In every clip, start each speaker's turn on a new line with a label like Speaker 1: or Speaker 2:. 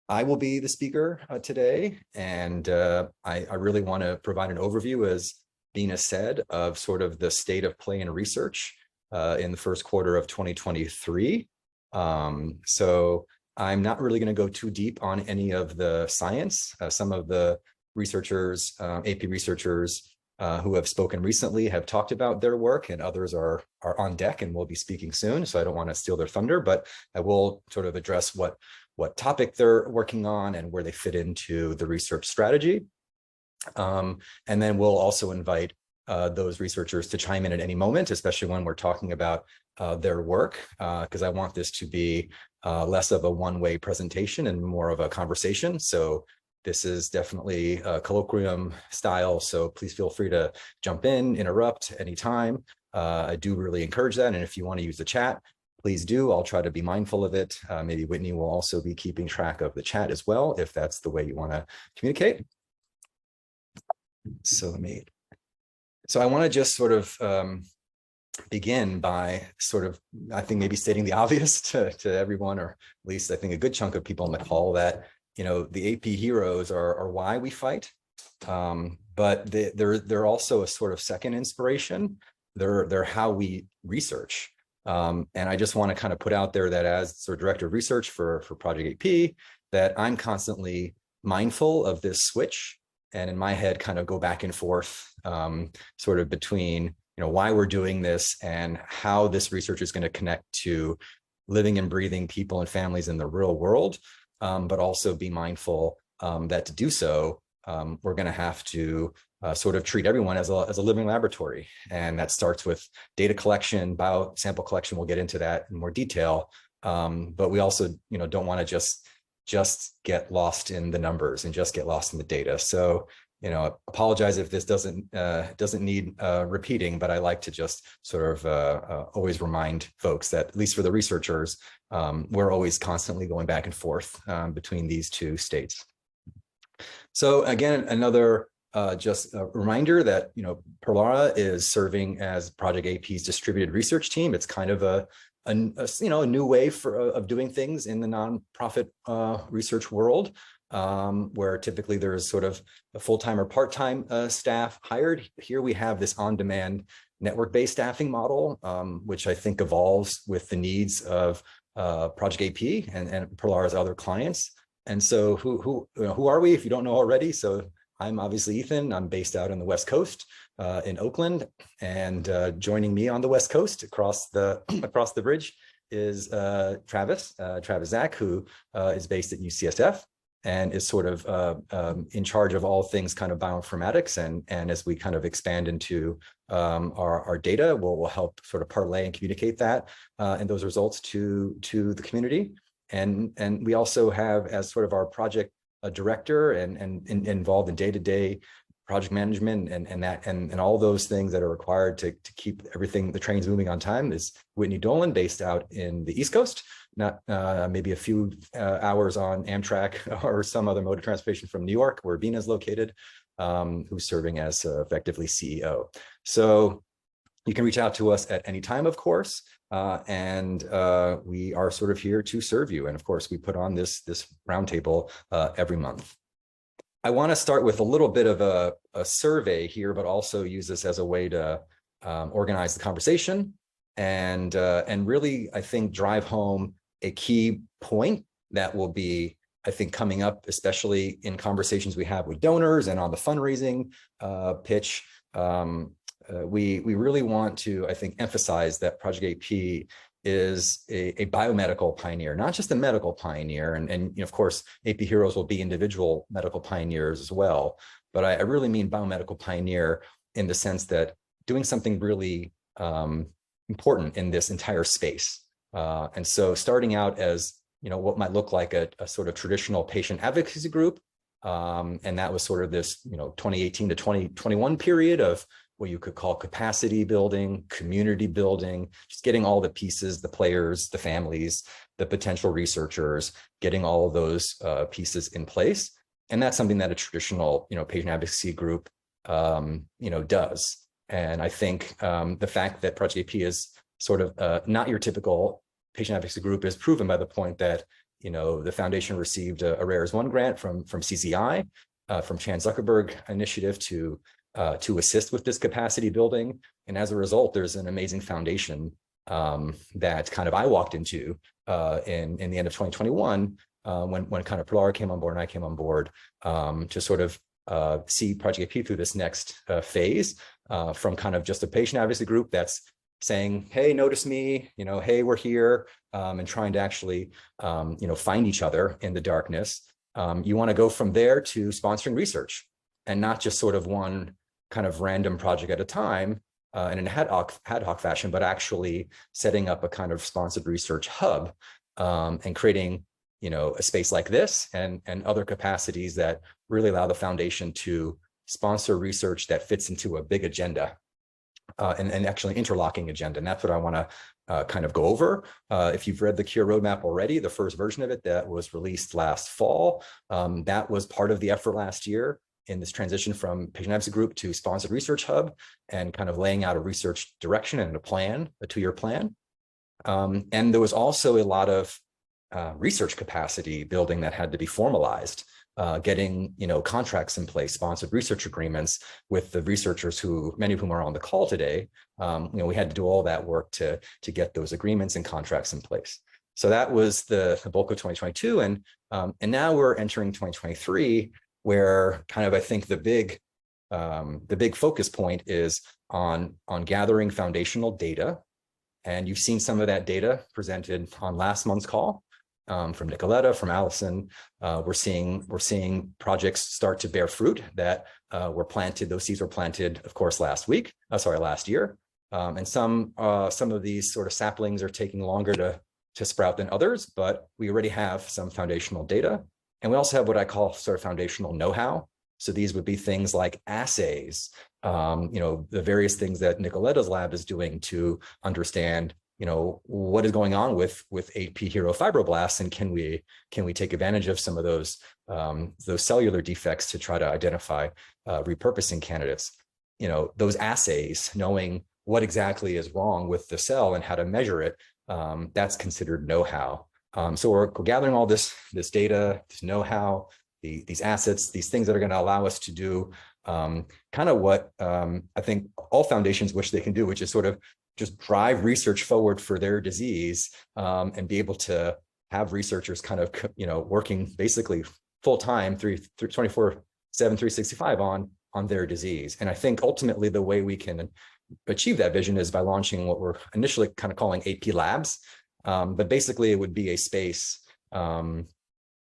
Speaker 1: I will be the speaker today, and I really want to provide an overview, as Bina said, of sort of the state of play in research in the first quarter of 2023. So I'm not really going to go too deep on any of the science. Some of the researchers, AP researchers who have spoken recently have talked about their work, and others are on deck and will be speaking soon. So I don't want to steal their thunder, but I will sort of address what topic they're working on and where they fit into the research strategy. And then we'll also invite those researchers to chime in at any moment, especially when we're talking about their work, because I want this to be less of a one-way presentation and more of a conversation. So this is definitely a colloquium style, so please feel free to jump in, interrupt anytime. I do really encourage that, and if you want to use the chat, please do. I'll try to be mindful of it. Maybe Whitney will also be keeping track of the chat as well, if that's the way you want to communicate. So I want to just sort of begin by sort of, I think, maybe stating the obvious to everyone, or at least I think a good chunk of people on the call, that, you know, the AP heroes are why we fight, but they're also a sort of second inspiration. They're how we research. And I just want to kind of put out there that as sort of director of research for Project AP, that I'm constantly mindful of this switch, and in my head kind of go back and forth sort of between, you know, why we're doing this and how this research is going to connect to living and breathing people and families in the real world, but also be mindful that to do so, we're going to have to sort of treat everyone as a living laboratory. And that starts with data collection, biosample collection. We'll get into that in more detail. But we also, you know, don't want to just get lost in the numbers and just get lost in the data. So, you know, apologize if this doesn't need repeating, but I like to just sort of always remind folks that, at least for the researchers, we're always constantly going back and forth between these two states. So again, another just a reminder that, you know, Perlara is serving as Project AP's distributed research team. It's kind of a new way of doing things in the nonprofit research world, where typically there's sort of a full-time or part-time staff hired. Here we have this on-demand network-based staffing model, which I think evolves with the needs of Project AP and Perlara's other clients. And so who are we, if you don't know already? So I'm obviously Ethan. I'm based out on the West Coast in Oakland, and joining me on the West Coast across the bridge is Travis Zach, who is based at UCSF and is sort of in charge of all things kind of bioinformatics. And as we kind of expand into our data, we'll help sort of parlay and communicate that and those results to the community. And we also have, as sort of our project director and involved in day-to-day project management and all those things that are required to keep the trains moving on time, is Whitney Dolan, based out in the East Coast, not maybe a few hours on Amtrak or some other mode of transportation from New York, where Bina is located, who's serving as effectively CEO. So you can reach out to us at any time, of course, and we are sort of here to serve you. And of course, we put on this roundtable every month. I want to start with a little bit of a survey here, but also use this as a way to organize the conversation and really, I think, drive home a key point that will be, I think, coming up, especially in conversations we have with donors and on the fundraising pitch. We really want to, I think, emphasize that Project AP is a biomedical pioneer, not just a medical pioneer. And you know, of course, AP heroes will be individual medical pioneers as well. But I really mean biomedical pioneer in the sense that doing something really important in this entire space. And so starting out as, you know, what might look like a sort of traditional patient advocacy group. And that was sort of this, you know, 2018 to 2021 period of what you could call capacity building, community building, just getting all the pieces, the players, the families, the potential researchers, getting all of those pieces in place. And that's something that a traditional, you know, patient advocacy group, you know, does. And I think the fact that Project AP is sort of not your typical patient advocacy group is proven by the point that the foundation received a RARES1 grant from CZI, from Chan Zuckerberg Initiative to assist with this capacity building. And as a result, there's an amazing foundation that kind of I walked into in the end of 2021 when kind of Pilar came on board and I came on board to sort of see Project AP through this next phase from kind of just a patient advocacy group that's saying, hey, notice me, hey, we're here, and trying to actually, find each other in the darkness. You want to go from there to sponsoring research, and not just sort of one kind of random project at a time in an ad hoc fashion, but actually setting up a kind of sponsored research hub and creating, a space like this and other capacities that really allow the foundation to sponsor research that fits into a big agenda. And actually interlocking agenda. And that's what I want to kind of go over. If you've read the Cure Roadmap already, the first version of it that was released last fall, that was part of the effort last year in this transition from patient advocacy group to sponsored research hub, and kind of laying out a research direction and a plan, a 2-year plan. And there was also a lot of research capacity building that had to be formalized. Getting contracts in place, sponsored research agreements with the researchers who many of whom are on the call today. We had to do all that work to get those agreements and contracts in place. So that was the bulk of 2022, and now we're entering 2023, where kind of I think the big focus point is on gathering foundational data, and you've seen some of that data presented on last month's call. From Nicoletta, from Allison, we're seeing projects start to bear fruit that were planted. Those seeds were planted, of course, last year. And some of these sort of saplings are taking longer to sprout than others, but we already have some foundational data. And we also have what I call sort of foundational know-how. So these would be things like assays, the various things that Nicoletta's lab is doing to understand what is going on with AP hero fibroblasts, and can we take advantage of some of those cellular defects to try to identify repurposing candidates. Those assays, knowing what exactly is wrong with the cell and how to measure it, that's considered know-how. So we're gathering all this data, this know-how, these assets, these things that are going to allow us to do kind of what I think all foundations wish they can do, which is sort of just drive research forward for their disease, and be able to have researchers kind of, working basically full-time, 24/7, 365 on their disease. And I think ultimately the way we can achieve that vision is by launching what we're initially kind of calling AP Labs. But basically it would be a space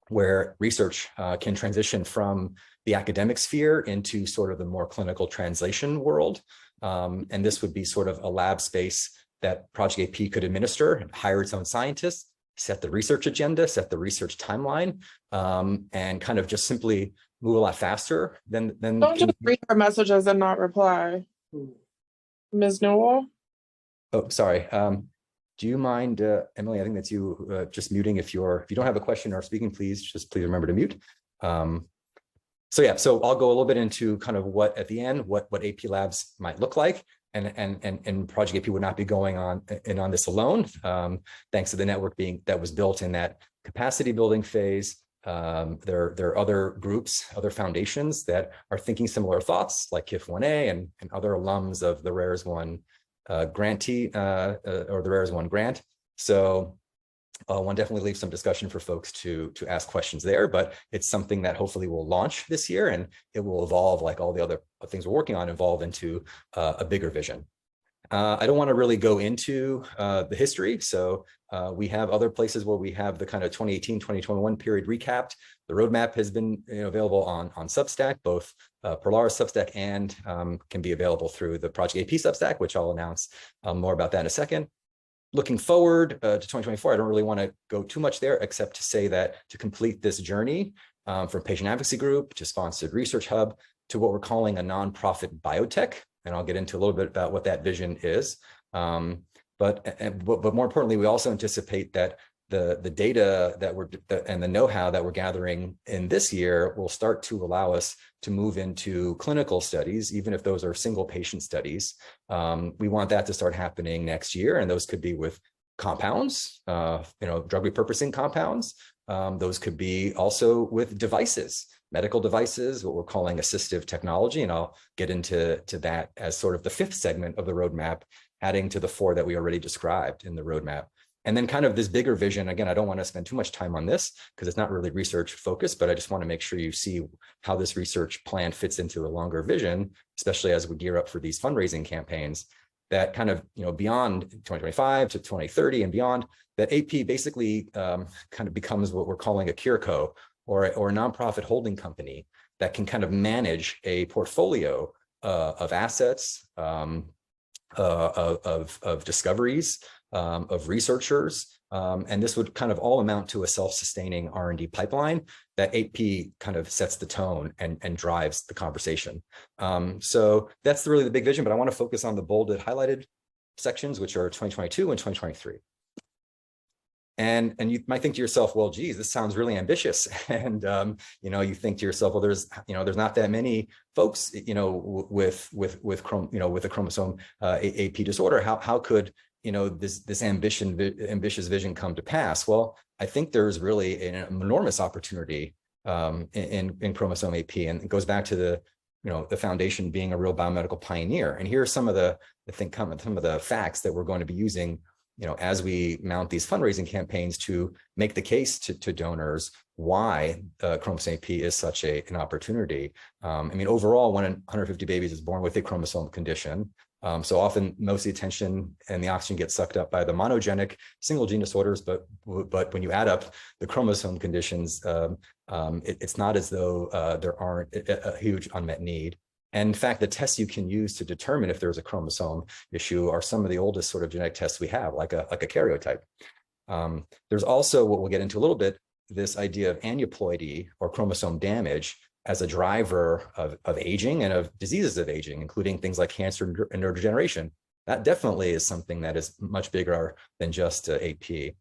Speaker 1: where research can transition from the academic sphere into sort of the more clinical translation world. And this would be sort of a lab space that Project AP could administer, hire its own scientists, set the research agenda, set the research timeline, and kind of just simply move a lot faster than.
Speaker 2: Don't just read her messages and not reply. Ms. Newell?
Speaker 1: Oh, sorry. Do you mind, Emily, I think that's you, just muting if you don't have a question or speaking, please remember to mute. So I'll go a little bit into kind of what at the end, what AP Labs might look like, and Project AP would not be going on this alone, thanks to the network that was built in that capacity building phase. There are other groups, other foundations that are thinking similar thoughts, like KIF1A and other alums of the RARES1 grantee or the RARES1 grant. So one definitely leaves some discussion for folks to ask questions there, but it's something that hopefully will launch this year, and it will evolve, like all the other things we're working on, evolve into a bigger vision. I don't want to really go into the history. So we have other places where we have the kind of 2018, 2021 period recapped. The roadmap has been available on Substack, both Perlara's Substack and can be available through the Project AP Substack, which I'll announce more about that in a second. Looking forward to 2024, I don't really want to go too much there, except to say that to complete this journey from patient advocacy group to sponsored research hub to what we're calling a nonprofit biotech, and I'll get into a little bit about what that vision is. But more importantly, we also anticipate that the data and the know-how that we're gathering in this year will start to allow us to move into clinical studies, even if those are single patient studies. We want that to start happening next year, and those could be with compounds, drug repurposing compounds, Those could be also with devices, medical devices, what we're calling assistive technology. And I'll get into that as sort of the fifth segment of the roadmap, adding to the four that we already described in the roadmap. And then kind of this bigger vision, again, I don't want to spend too much time on this because it's not really research focused, but I just want to make sure you see how this research plan fits into a longer vision, especially as we gear up for these fundraising campaigns that kind of, beyond 2025 to 2030 and beyond, that AP basically kind of becomes what we're calling a CureCo or a nonprofit holding company that can kind of manage a portfolio of assets, of discoveries, of researchers, and this would kind of all amount to a self-sustaining R&D pipeline that AP kind of sets the tone and drives the conversation. So that's really the big vision, but I want to focus on the bolded, highlighted sections, which are 2022 and 2023. And you might think to yourself, well, geez, this sounds really ambitious. And, you think to yourself, well, there's not that many folks, with a chromosome AP disorder. How could, this ambitious vision come to pass? Well, I think there's really an enormous opportunity in chromosome AP, and it goes back to the foundation being a real biomedical pioneer. And here are some of some of the facts that we're going to be using, as we mount these fundraising campaigns to make the case to donors why chromosome AP is such an opportunity. Overall, 1 in 150 babies is born with a chromosome condition. So often most of the attention and the oxygen gets sucked up by the monogenic single gene disorders, but when you add up the chromosome conditions, it's not as though there aren't a huge unmet need. And in fact, the tests you can use to determine if there's a chromosome issue are some of the oldest sort of genetic tests we have, like a karyotype. There's also, what we'll get into a little bit, this idea of aneuploidy or chromosome damage as a driver of aging and of diseases of aging, including things like cancer and neurodegeneration. That definitely is something that is much bigger than just AP.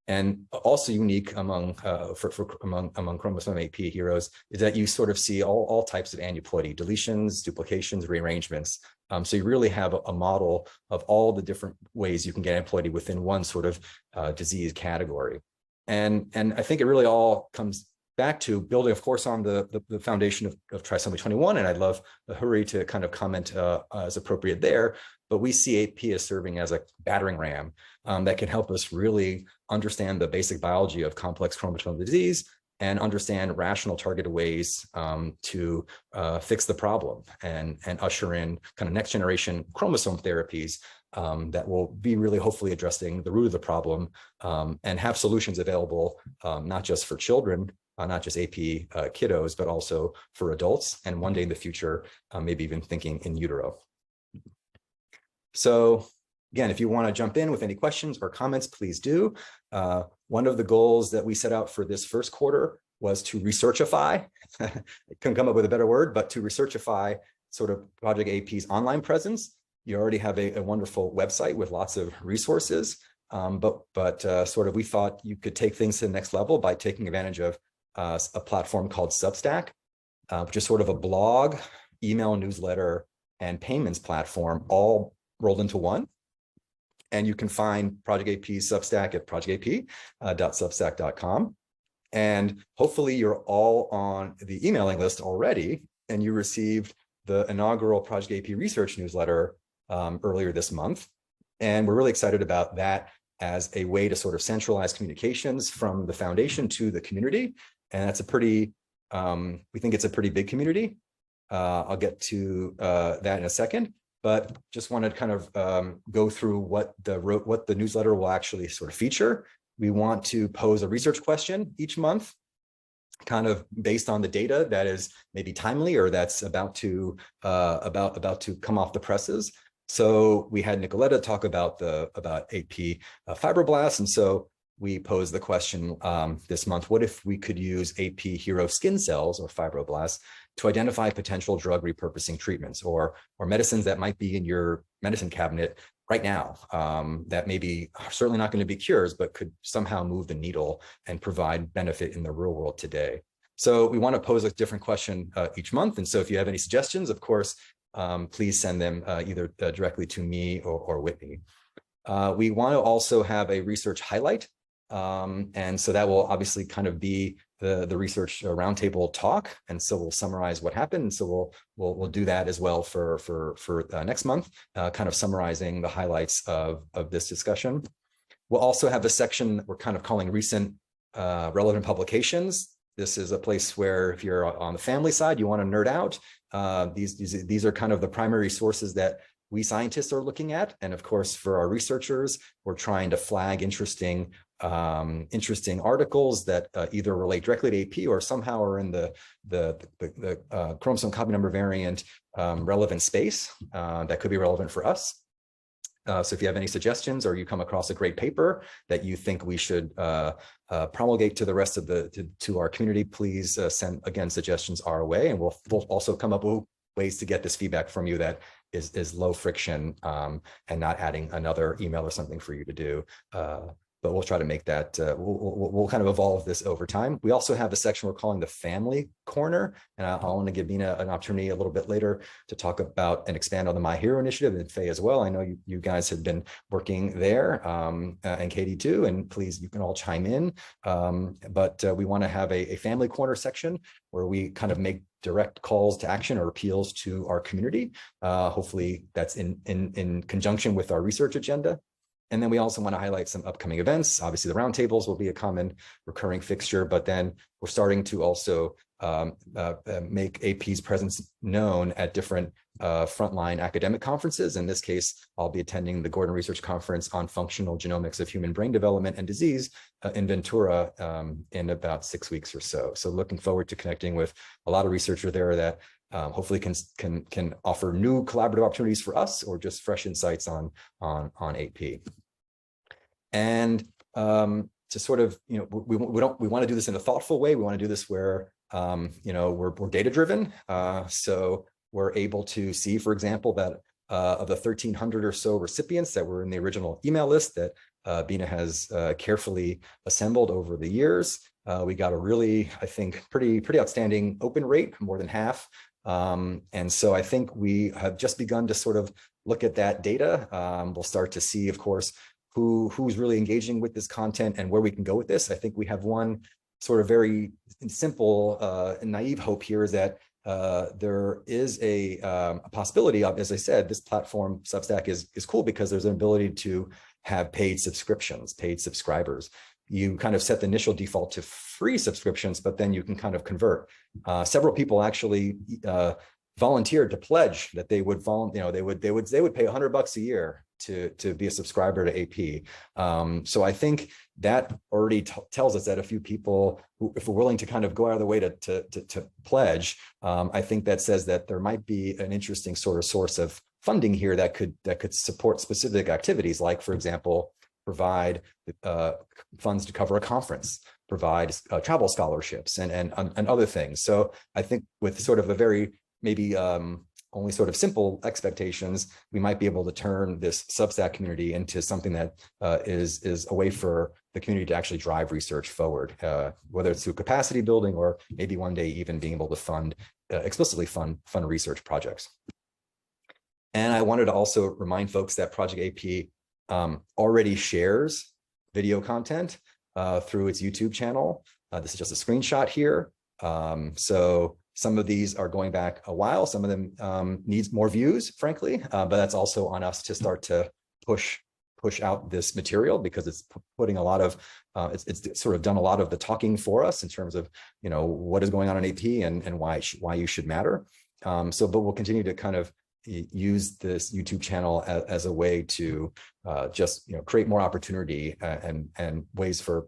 Speaker 1: And also unique among chromosome AP heroes is that you sort of see all types of aneuploidy, deletions, duplications, rearrangements. So you really have a model of all the different ways you can get aneuploidy within one sort of disease category. And I think it really all comes back to building, of course, on the foundation of trisomy 21, and I'd love Huri to kind of comment as appropriate there, but we see AP as serving as a battering ram that can help us really understand the basic biology of complex chromosomal disease and understand rational targeted ways to fix the problem and usher in kind of next generation chromosome therapies that will be really hopefully addressing the root of the problem and have solutions available not just for children, not just AP kiddos, but also for adults, and one day in the future, maybe even thinking in utero. So again, if you want to jump in with any questions or comments, please do. One of the goals that we set out for this first quarter was to researchify, I couldn't come up with a better word, but to researchify sort of Project AP's online presence. You already have a wonderful website with lots of resources, but sort of we thought you could take things to the next level by taking advantage of a platform called Substack, which is sort of a blog, email newsletter, and payments platform all rolled into one. And you can find Project AP's Substack at projectap.substack.com. And hopefully you're all on the emailing list already, and you received the inaugural Project AP research newsletter earlier this month. And we're really excited about that as a way to sort of centralize communications from the foundation to the community. And that's a pretty, we think it's a pretty big community. I'll get to that in a second, but just want to kind of go through what the newsletter will actually sort of feature. We want to pose a research question each month, kind of based on the data that is maybe timely or that's about to come off the presses. So we had Nicoletta talk about AP fibroblasts, and so we posed the question this month: what if we could use AP hero skin cells or fibroblasts to identify potential drug repurposing treatments or medicines that might be in your medicine cabinet right now that maybe are certainly not going to be cures, but could somehow move the needle and provide benefit in the real world today. So we want to pose a different question each month. And so if you have any suggestions, of course, please send them either directly to me or Whitney. We want to also have a research highlight And so that will obviously kind of be the Research Roundtable talk. And so we'll summarize what happened. And so we'll do that as well for next month, kind of summarizing the highlights of this discussion. We'll also have a section that we're kind of calling recent relevant publications. This is a place where if you're on the family side, you want to nerd out. These are kind of the primary sources that we scientists are looking at. And of course, for our researchers, we're trying to flag interesting articles that either relate directly to AP or somehow are in the chromosome copy number variant relevant space that could be relevant for us. So if you have any suggestions or you come across a great paper that you think we should promulgate to the rest of to our community, please send, again, suggestions our way. And we'll also come up with ways to get this feedback from you that is low friction and not adding another email or something for you to do. But we'll try to make that, we'll kind of evolve this over time. We also have a section we're calling the Family Corner. And I want to give Bina an opportunity a little bit later to talk about and expand on the My Hero initiative, and Faye as well. I know you guys have been working there, and Katie too, and please, you can all chime in. But we want to have a Family Corner section where we kind of make direct calls to action or appeals to our community. Hopefully that's in conjunction with our research agenda. And then we also want to highlight some upcoming events. Obviously, the roundtables will be a common recurring fixture, but then we're starting to also make AP's presence known at different frontline academic conferences. In this case, I'll be attending the Gordon Research Conference on Functional Genomics of Human Brain Development and Disease in Ventura in about 6 weeks or so. So looking forward to connecting with a lot of researchers there that hopefully can offer new collaborative opportunities for us or just fresh insights on AP. And to sort of, we want to do this in a thoughtful way. We want to do this where, we're data driven. So we're able to see, for example, that of the 1,300 or so recipients that were in the original email list that Bina has carefully assembled over the years, we got a really, I think, pretty outstanding open rate, more than half. And so I think we have just begun to sort of look at that data. We'll start to see, of course, who's really engaging with this content and where we can go with this. I think we have one sort of very simple and naive hope here is that there is a possibility of, as I said, this platform Substack is cool because there's an ability to have paid subscriptions, paid subscribers. You kind of set the initial default to free subscriptions, but then you can kind of convert. Several people actually volunteered to pledge that they would they would pay $100 a year to be a subscriber to AP. So I think that already tells us that a few people, if we're willing to kind of go out of the way to pledge, I think that says that there might be an interesting sort of source of funding here that could support specific activities, like, for example, provide funds to cover a conference, provide travel scholarships and other things. So I think with sort of a very maybe only sort of simple expectations, we might be able to turn this Substack community into something that is a way for the community to actually drive research forward, whether it's through capacity building or maybe one day even being able to explicitly fund research projects. And I wanted to also remind folks that Project AP already shares video content through its YouTube channel. This is just a screenshot here. So some of these are going back a while. Some of them needs more views, frankly, but that's also on us to start to push out this material because it's putting a lot of, it's sort of done a lot of the talking for us in terms of, what is going on in AP and why you should matter. But we'll continue to kind of use this YouTube channel as a way to just create more opportunity and ways for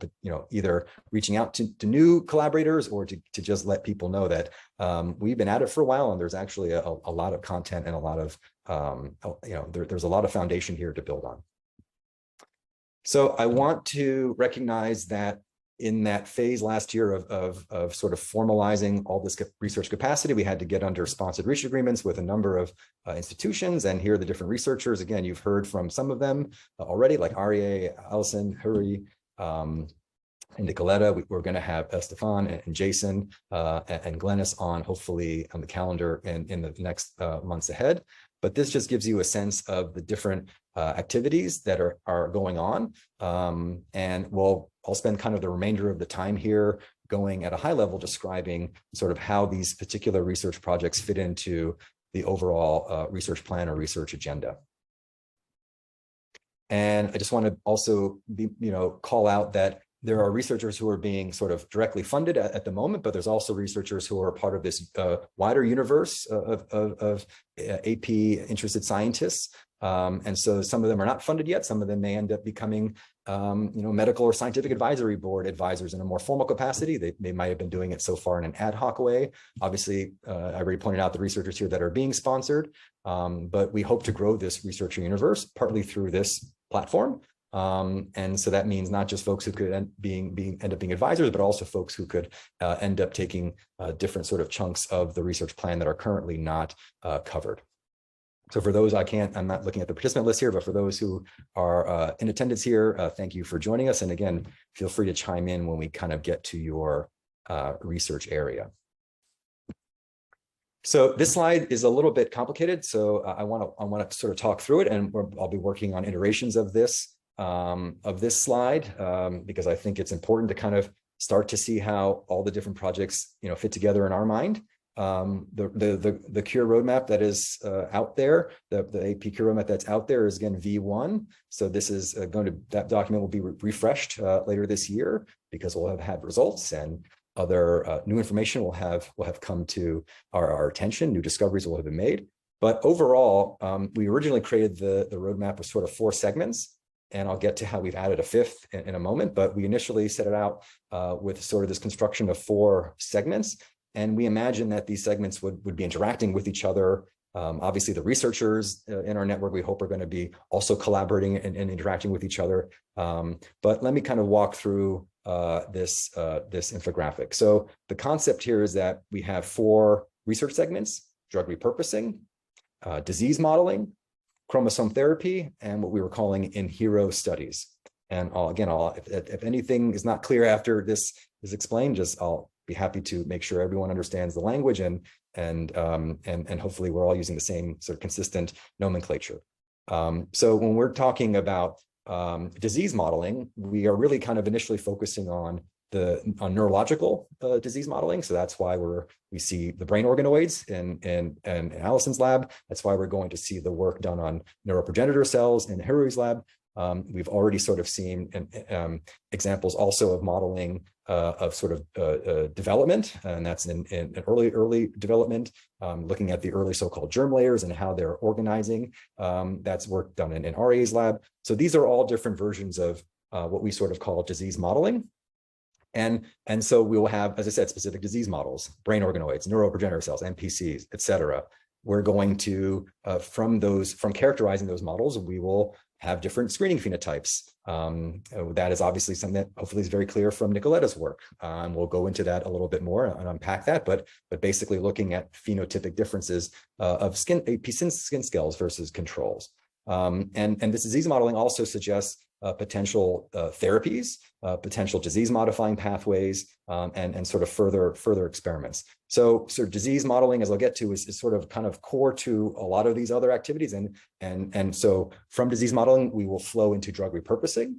Speaker 1: either reaching out to new collaborators or to just let people know that we've been at it for a while and there's actually a lot of content and a lot of there's a lot of foundation here to build on. So I want to recognize that in that phase last year of sort of formalizing all this research capacity, we had to get under sponsored research agreements with a number of institutions. And here are the different researchers. Again, you've heard from some of them already, like Aryeh, Allison, Huri, and Nicoletta. We're going to have Stefan and Jason and Glennis on, hopefully on the calendar in the next months ahead. But this just gives you a sense of the different activities that are going on. And I'll spend kind of the remainder of the time here going at a high level describing sort of how these particular research projects fit into the overall research plan or research agenda. And I just want to also call out that there are researchers who are being sort of directly funded at the moment, but there's also researchers who are part of this wider universe of AP interested scientists. And so some of them are not funded yet. Some of them may end up becoming medical or scientific advisory board advisors in a more formal capacity. They might have been doing it so far in an ad hoc way. Obviously, I already pointed out the researchers here that are being sponsored, but we hope to grow this researcher universe partly through this platform. And so that means not just folks who could end up being advisors, but also folks who could end up taking different sort of chunks of the research plan that are currently not covered. So for those, I'm not looking at the participant list here, but for those who are in attendance here, thank you for joining us. And again, feel free to chime in when we kind of get to your research area. So this slide is a little bit complicated. So I want to sort of talk through it, and I'll be working on iterations of this slide because I think it's important to kind of start to see how all the different projects fit together in our mind. The cure roadmap that is out there, the AP cure roadmap that's out there is again V1. So this is that document will be refreshed later this year because we'll have had results and other new information will have come to our attention. New discoveries will have been made. But overall, we originally created the roadmap with sort of 4 segments. And I'll get to how we've added a 5th in a moment. But we initially set it out with sort of this construction of 4 segments. And we imagine that these segments would be interacting with each other. Obviously, the researchers in our network, we hope, are going to be also collaborating and interacting with each other. But let me kind of walk through this infographic. So the concept here is that we have 4 research segments: drug repurposing, disease modeling, chromosome therapy, and what we were calling in hero studies. And if anything is not clear after this is explained, I'll be happy to make sure everyone understands the language and hopefully we're all using the same sort of consistent nomenclature. So when we're talking about disease modeling, we are really kind of initially focusing on neurological disease modeling. So that's why we see the brain organoids in Allison's lab. That's why we're going to see the work done on neuroprogenitor cells in Harui's lab. We've already sort of seen examples also of modeling of sort of development, and that's in early development, looking at the early so-called germ layers and how they're organizing. That's work done in RA's lab. So these are all different versions of what we sort of call disease modeling. And so we will have, as I said, specific disease models, brain organoids, neuroprogenitor cells, NPCs, et cetera. We're going to, from characterizing those models, we will have different screening phenotypes. That is obviously something that hopefully is very clear from Nicoletta's work. We'll go into that a little bit more and unpack that, but basically looking at phenotypic differences of AP skin scales versus controls. And this disease modeling also suggests potential therapies, potential disease-modifying pathways, and sort of further experiments. So sort of disease modeling, as I'll get to, is sort of kind of core to a lot of these other activities. And so from disease modeling, we will flow into drug repurposing.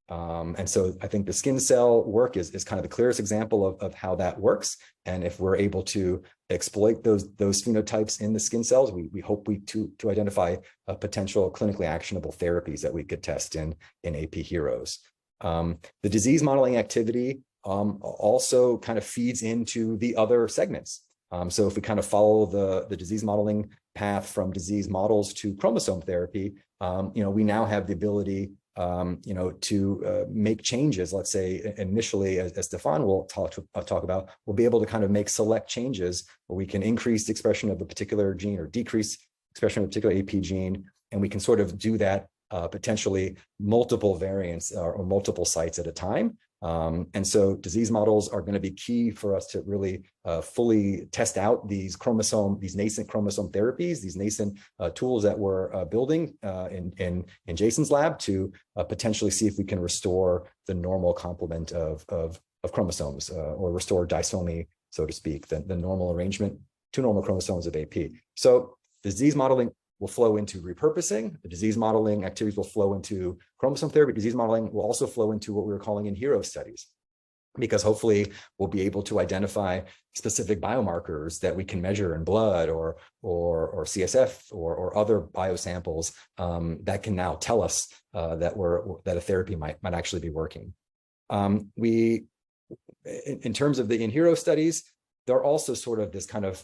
Speaker 1: And so I think the skin cell work is kind of the clearest example of how that works. And if we're able to exploit those phenotypes in the skin cells, we hope to identify potential clinically actionable therapies that we could test in AP heroes. The disease modeling activity also kind of feeds into the other segments. So if we kind of follow the disease modeling path from disease models to chromosome therapy, we now have the ability to make changes. Let's say initially, as Stefan will talk about, we'll be able to kind of make select changes where we can increase the expression of a particular gene or decrease expression of a particular AP gene, and we can sort of do that potentially multiple variants or multiple sites at a time. And so disease models are going to be key for us to really fully test out these nascent chromosome therapies, these nascent tools that we're building in Jason's lab to potentially see if we can restore the normal complement of chromosomes or restore disomy, so to speak, the normal arrangement, two normal chromosomes of AP. So disease modeling will flow into repurposing. The disease modeling activities will flow into chromosome therapy. Disease modeling will also flow into what we were calling in hero studies, because hopefully we'll be able to identify specific biomarkers that we can measure in blood or CSF or other biosamples that can now tell us that a therapy might actually be working. In terms of the in hero studies, they're also sort of this kind of,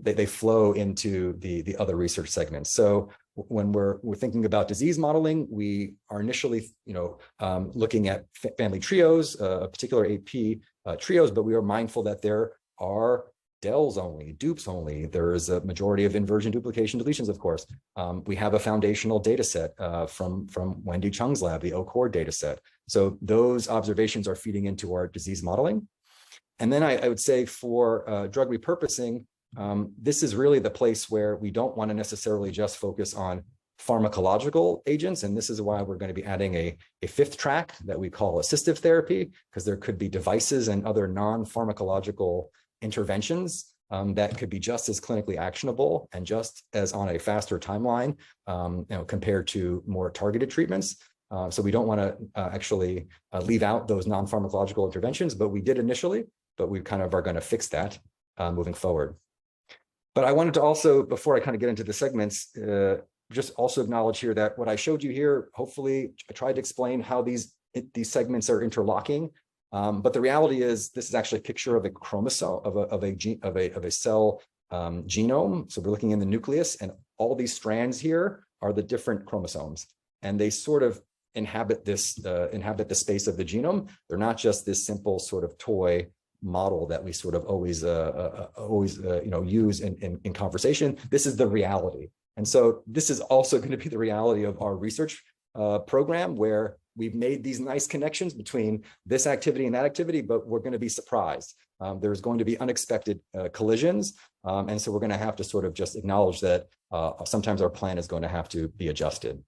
Speaker 1: they flow into the other research segments. So when we're thinking about disease modeling, we are initially, looking at family trios, particular AP trios, but we are mindful that there are DELs only, dupes only. There is a majority of inversion, duplication, deletions, of course. We have a foundational data set from Wendy Chung's lab, the O-Core data set. So those observations are feeding into our disease modeling. And then I would say for drug repurposing, this is really the place where we don't want to necessarily just focus on pharmacological agents. And this is why we're going to be adding a fifth track that we call assistive therapy, because there could be devices and other non-pharmacological interventions that could be just as clinically actionable and just as on a faster timeline compared to more targeted treatments. So we don't want to actually leave out those non-pharmacological interventions, but we did initially. But we kind of are going to fix that moving forward. But I wanted to also, before I kind of get into the segments, just also acknowledge here that what I showed you here, hopefully I tried to explain how these segments are interlocking. But the reality is this is actually a picture of a chromosome, of a cell genome. So we're looking in the nucleus, and all these strands here are the different chromosomes. And they sort of inhabit the space of the genome. They're not just this simple sort of toy model that we sort of always use in conversation. This is the reality. And so this is also going to be the reality of our research program, where we've made these nice connections between this activity and that activity, but we're going to be surprised. There's going to be unexpected collisions. And so we're going to have to sort of just acknowledge that sometimes our plan is going to have to be adjusted.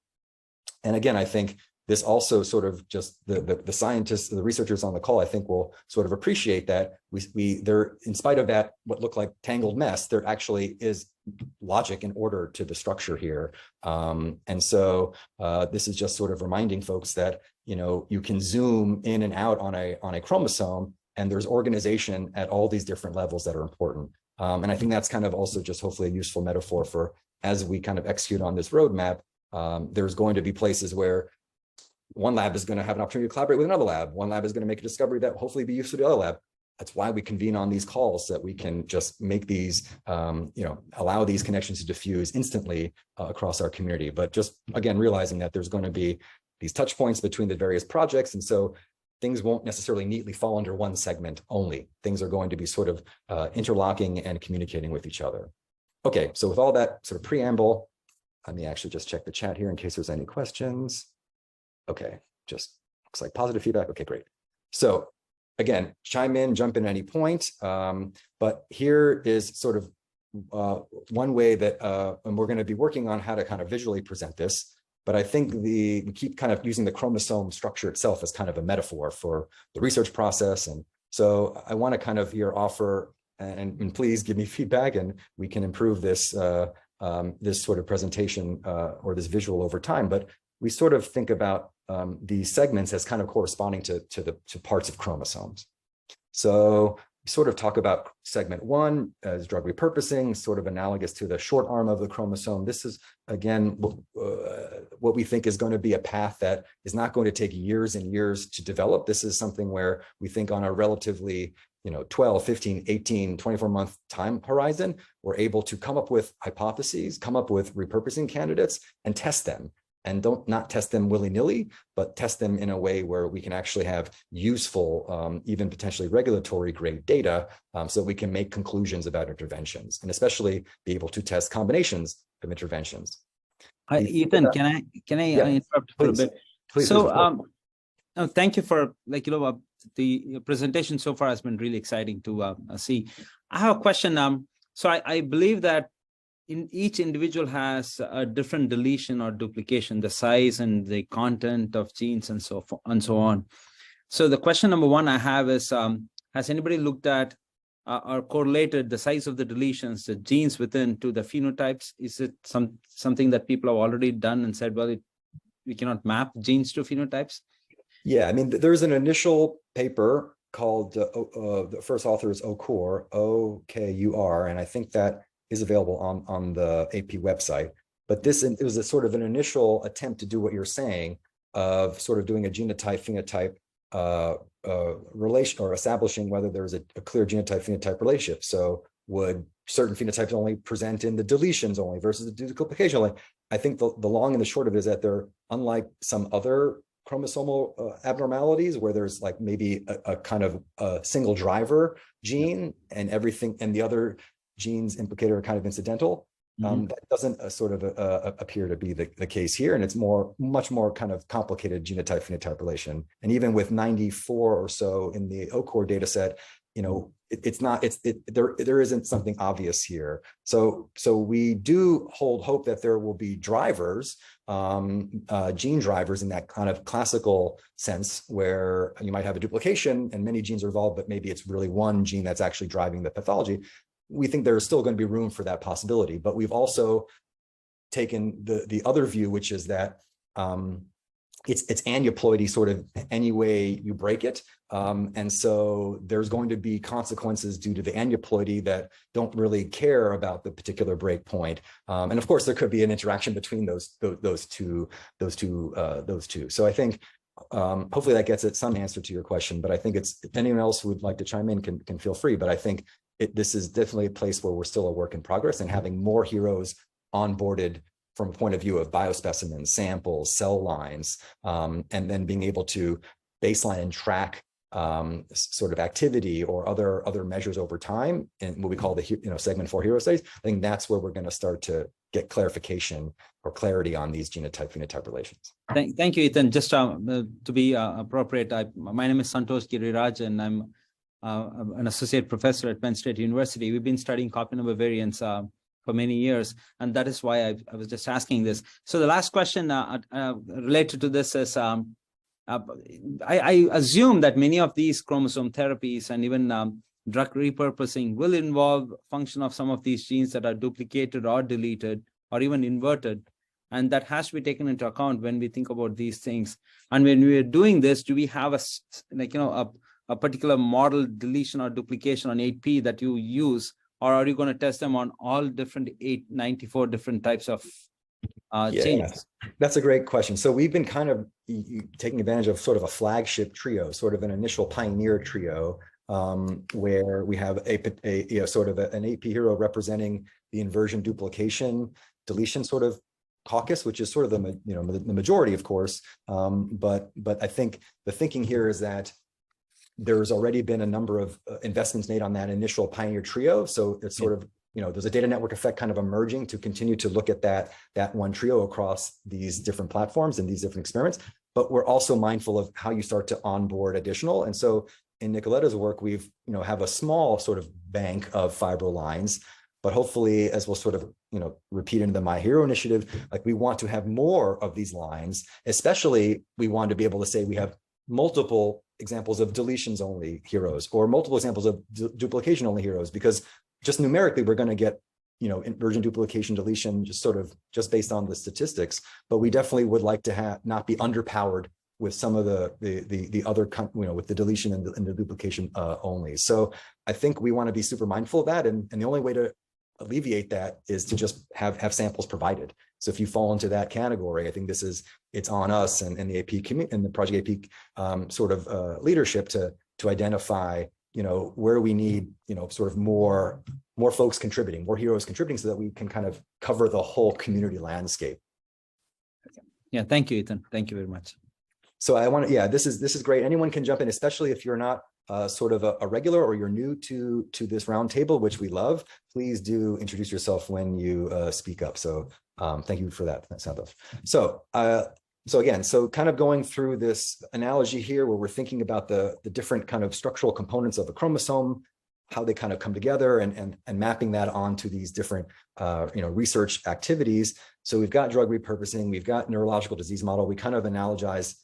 Speaker 1: And again, I think this also sort of just the scientists, the researchers on the call, I think will sort of appreciate that there, in spite of that, what looked like tangled mess, there actually is logic and order to the structure here. And so this is just sort of reminding folks that, you can zoom in and out on a chromosome, and there's organization at all these different levels that are important. And I think that's kind of also just hopefully a useful metaphor for, as we kind of execute on this roadmap, there's going to be places where one lab is going to have an opportunity to collaborate with another lab. One lab is going to make a discovery that hopefully be useful to the other lab. That's why we convene on these calls, so that we can just make these, allow these connections to diffuse instantly across our community. But just, again, realizing that there's going to be these touch points between the various projects. And so things won't necessarily neatly fall under one segment only. Things are going to be sort of interlocking and communicating with each other. Okay, so with all that sort of preamble, let me actually just check the chat here in case there's any questions. Okay, just looks like positive feedback. Okay, great. So again, chime in, jump in at any point. But here is sort of one way that, and we're going to be working on how to kind of visually present this. But I think we keep kind of using the chromosome structure itself as kind of a metaphor for the research process. And so I want to kind of here offer, and please give me feedback, and we can improve this this sort of presentation or this visual over time. But we sort of think about these segments as kind of corresponding to parts of chromosomes. So we sort of talk about segment one as drug repurposing, sort of analogous to the short arm of the chromosome. This is, again, what we think is going to be a path that is not going to take years and years to develop. This is something where we think on a relatively 12, 15, 18, 24-month time horizon, we're able to come up with hypotheses, come up with repurposing candidates, and test them. And not test them willy-nilly, but test them in a way where we can actually have useful, even potentially regulatory grade data, so that we can make conclusions about interventions, and especially be able to test combinations of interventions.
Speaker 3: Ethan, can I
Speaker 1: yeah,
Speaker 3: interrupt for a bit?
Speaker 1: Please,
Speaker 3: so No, thank you for the presentation so far has been really exciting to see. I have a question. So I believe that in each individual has a different deletion or duplication, the size and the content of genes and so forth and so on. So the question number one I have is, has anybody looked at or correlated the size of the deletions, the genes within, to the phenotypes? Is it something that people have already done and said, well, we cannot map genes to phenotypes?
Speaker 1: Yeah, I mean, there's an initial paper called, the first author is Okur, O-K-U-R, and I think that is available on the AP website. But it was a sort of an initial attempt to do what you're saying, of sort of doing a genotype-phenotype relation, or establishing whether there's a clear genotype-phenotype relationship. So would certain phenotypes only present in the deletions only versus the duplication only? I think the long and the short of it is that they're, unlike some other chromosomal abnormalities where there's like maybe a kind of a single driver gene and everything, and the other genes implicated are kind of incidental. That doesn't sort of appear to be the case here, and it's much more kind of complicated genotype-phenotype relation. And even with 94 or so in the OCOR data set, there isn't something obvious here. So we do hold hope that there will be drivers, gene drivers in that kind of classical sense, where you might have a duplication and many genes are involved, but maybe it's really one gene that's actually driving the pathology. We think there's still going to be room for that possibility, but we've also taken the other view, which is that it's aneuploidy sort of any way you break it. And so there's going to be consequences due to the aneuploidy that don't really care about the particular break point. And of course, there could be an interaction between those two. So I think hopefully that gets at some answer to your question, but I think if anyone else who would like to chime in can feel free, but I think this is definitely a place where we're still a work in progress, and having more heroes onboarded from a point of view of biospecimens, samples, cell lines, and then being able to baseline and track sort of activity or other measures over time, and what we call the segment 4 hero studies. I think that's where we're going to start to get clarification or clarity on these genotype-phenotype relations.
Speaker 3: Thank you, Ethan. Just to be appropriate, my name is Santosh Giriraj, and I'm an associate professor at Penn State University. We've been studying copy number variants for many years, and that is why I was just asking this. So the last question related to this is, I assume that many of these chromosome therapies and even drug repurposing will involve function of some of these genes that are duplicated or deleted or even inverted, and that has to be taken into account when we think about these things. And when we are doing this, do we have a particular model deletion or duplication on 8p that you use, or are you going to test them on all different 94 different types of genes?
Speaker 1: That's a great question. So we've been kind of taking advantage of sort of a flagship trio, sort of an initial pioneer trio, where we have a sort of an 8p hero representing the inversion, duplication, deletion sort of caucus, which is sort of the majority, of course. But I think the thinking here is that there's already been a number of investments made on that initial pioneer trio. So it's sort of, there's a data network effect kind of emerging to continue to look at that one trio across these different platforms and these different experiments. But we're also mindful of how you start to onboard additional. And so in Nicoletta's work, we've, have a small sort of bank of fibro lines, but hopefully, as we'll sort of, repeat into the My Hero initiative, like we want to have more of these lines, especially we want to be able to say we have multiple examples of deletions only heroes or multiple examples of duplication only heroes, because just numerically we're going to get inversion, duplication, deletion just based on the statistics. But we definitely would like to not be underpowered with some of the other with the deletion and the duplication only. So I think we want to be super mindful of that, and the only way to alleviate that is to just have samples provided. So if you fall into that category, I think it's on us and the AP community and the Project AP leadership to identify, where we need, sort of more folks contributing, more heroes contributing, so that we can kind of cover the whole community landscape.
Speaker 3: Yeah, thank you, Ethan. Thank you very much.
Speaker 1: So this is great. Anyone can jump in, especially if you're not sort of a regular or you're new to this roundtable, which we love. Please do introduce yourself when you speak up. So thank you for that, Santosh. So So again, so kind of going through this analogy here where we're thinking about the different kind of structural components of a chromosome, how they kind of come together, and mapping that onto these different research activities. So we've got drug repurposing, we've got neurological disease model. We kind of analogize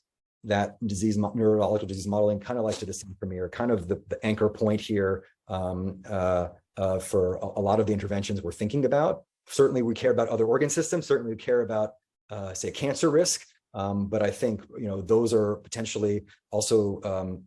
Speaker 1: that neurological disease modeling kind of like to the centromere, kind of the anchor point here for a lot of the interventions we're thinking about. Certainly we care about other organ systems, certainly we care about say cancer risk, but I think those are potentially also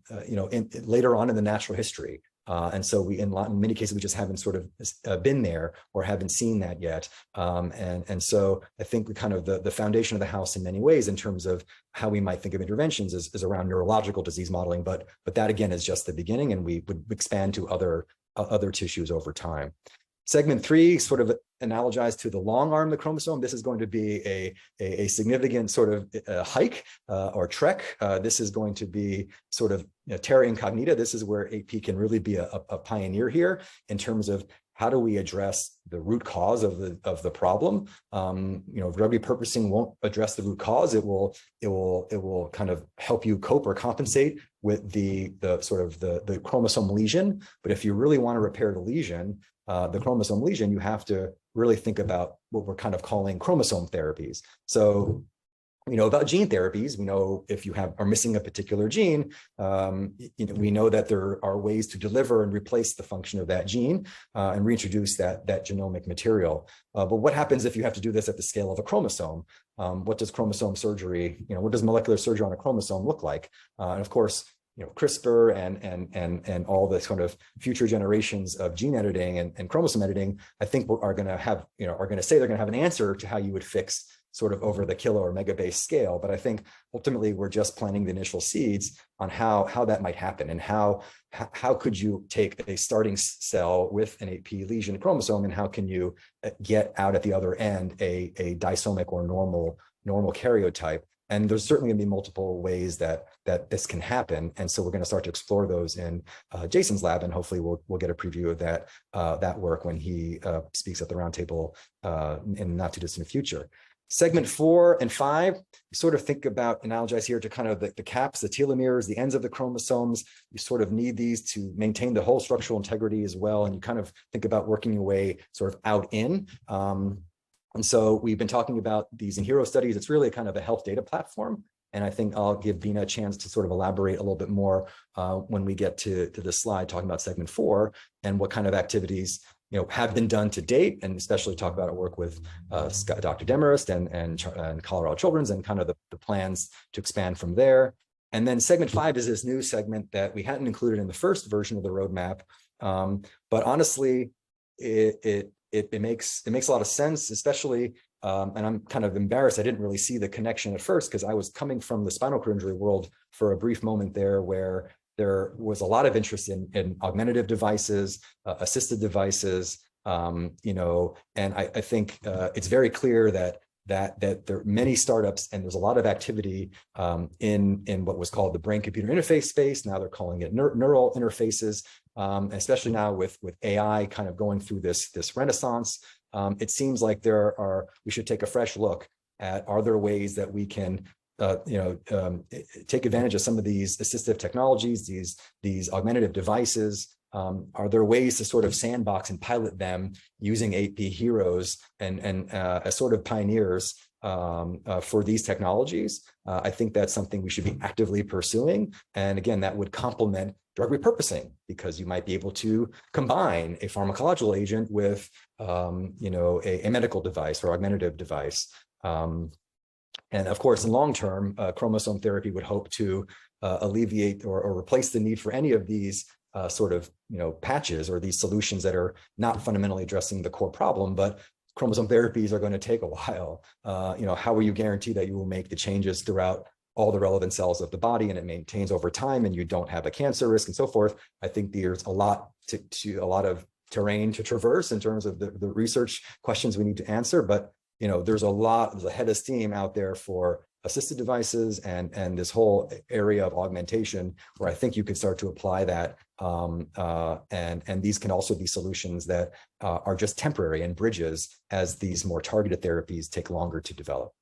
Speaker 1: later on in the natural history. And so in many cases, we just haven't sort of been there or haven't seen that yet. And so I think kind of the foundation of the house in many ways in terms of how we might think of interventions is around neurological disease modeling. But that again is just the beginning, and we would expand to other tissues over time. Segment 3 sort of analogized to the long arm of the chromosome. This is going to be a significant sort of hike or trek. This is going to be sort of terra incognita. This is where AP can really be a pioneer here in terms of how do we address the root cause of the problem. Drug repurposing won't address the root cause. It will kind of help you cope or compensate with the chromosome lesion. But if you really want to repair the lesion, the chromosome lesion, you have to really think about what we're kind of calling chromosome therapies. So we know about gene therapies. We know if you are missing a particular gene, we know that there are ways to deliver and replace the function of that gene and reintroduce that genomic material. But what happens if you have to do this at the scale of a chromosome? What does chromosome surgery, what does molecular surgery on a chromosome look like? And of course, CRISPR and all the sort of future generations of gene editing and chromosome editing, I think are going to say they're going to have an answer to how you would fix sort of over the kilo or megabase scale. But I think ultimately we're just planting the initial seeds on how that might happen, and how could you take a starting cell with an AP lesion chromosome, and how can you get out at the other end a disomic or normal karyotype. And there's certainly going to be multiple ways that this can happen. And so we're going to start to explore those in Jason's lab, and hopefully we'll get a preview of that work when he speaks at the roundtable in the not too distant future. Segment 4 and 5, you sort of think about, analogize here to kind of the caps, the telomeres, the ends of the chromosomes. You sort of need these to maintain the whole structural integrity as well. And you kind of think about working your way sort of out in. And so we've been talking about these in hero studies. It's really kind of a health data platform. And I think I'll give Bina a chance to sort of elaborate a little bit more when we get to this slide talking about segment 4 and what kind of activities have been done to date, and especially talk about our work with Dr. Demarest and Colorado Children's, and kind of the plans to expand from there. And then segment 5 is this new segment that we hadn't included in the first version of the roadmap. But honestly, it makes a lot of sense, especially, and I'm kind of embarrassed, I didn't really see the connection at first because I was coming from the spinal cord injury world for a brief moment there, where there was a lot of interest in augmentative devices, assisted devices, and I think it's very clear that there are many startups, and there's a lot of activity in what was called the brain-computer interface space. Now they're calling it neural interfaces, especially now with AI kind of going through this renaissance. It seems like we should take a fresh look at, are there ways that we can take advantage of some of these assistive technologies, these augmentative devices? Are there ways to sort of sandbox and pilot them using AP heroes and as sort of pioneers for these technologies? I think that's something we should be actively pursuing. And again, that would complement drug repurposing, because you might be able to combine a pharmacological agent with a medical device or augmentative device. And of course, in long term, chromosome therapy would hope to alleviate or replace the need for any of these patches or these solutions that are not fundamentally addressing the core problem. But chromosome therapies are going to take a while. How will you guarantee that you will make the changes throughout all the relevant cells of the body and it maintains over time and you don't have a cancer risk and so forth? I think there's a lot of terrain to traverse in terms of the research questions we need to answer. But there's a head of steam out there for assisted devices and this whole area of augmentation where I think you could start to apply that. And these can also be solutions that are just temporary and bridges as these more targeted therapies take longer to develop.